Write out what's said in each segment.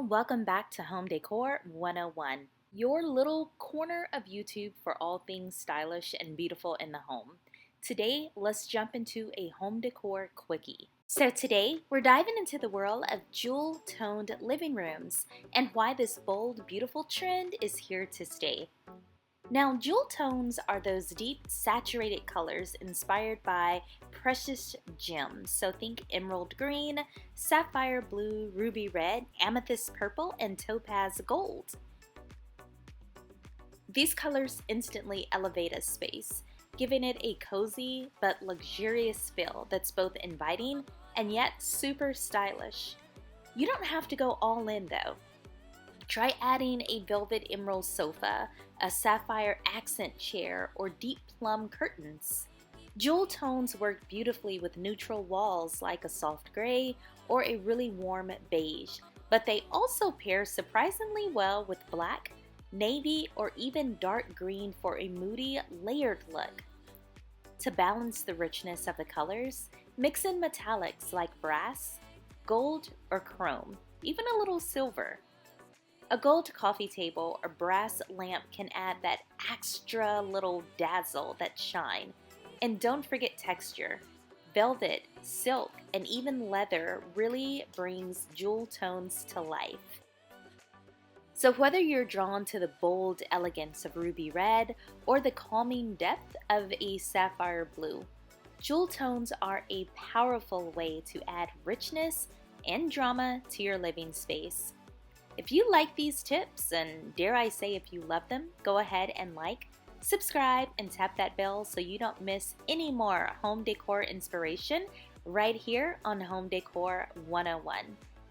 welcome back to Home Decor 101, your little corner of YouTube for all things stylish and beautiful in the home. Today, let's jump into a home decor quickie. So today, we're diving into the world of jewel-toned living rooms and why this bold, beautiful trend is here to stay. Now, jewel tones are those deep, saturated colors inspired by precious gems. So think emerald green, sapphire blue, ruby red, amethyst purple, and topaz gold. These colors instantly elevate a space, giving it a cozy but luxurious feel that's both inviting and yet super stylish. You don't have to go all in though. Try adding a velvet emerald sofa, a sapphire accent chair, or deep plum curtains. Jewel tones work beautifully with neutral walls like a soft gray or a really warm beige, but they also pair surprisingly well with black, navy, or even dark green for a moody, layered look. To balance the richness of the colors, mix in metallics like brass, gold, or chrome, even a little silver. A gold coffee table or brass lamp can add that extra little dazzle, that shine. And don't forget texture. Velvet, silk, and even leather really brings jewel tones to life. So whether you're drawn to the bold elegance of ruby red or the calming depth of a sapphire blue, jewel tones are a powerful way to add richness and drama to your living space. If you like these tips, and dare I say if you love them, go ahead and like, subscribe, and tap that bell so you don't miss any more home decor inspiration right here on Home Decor 101.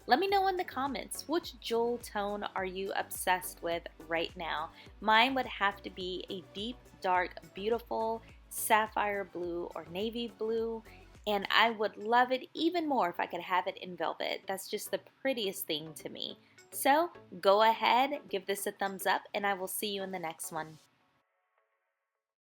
Let me know in the comments, which jewel tone are you obsessed with right now? Mine would have to be a deep, dark, beautiful sapphire blue or navy blue. And I would love it even more if I could have it in velvet. That's just the prettiest thing to me. So go ahead, give this a thumbs up, and I will see you in the next one.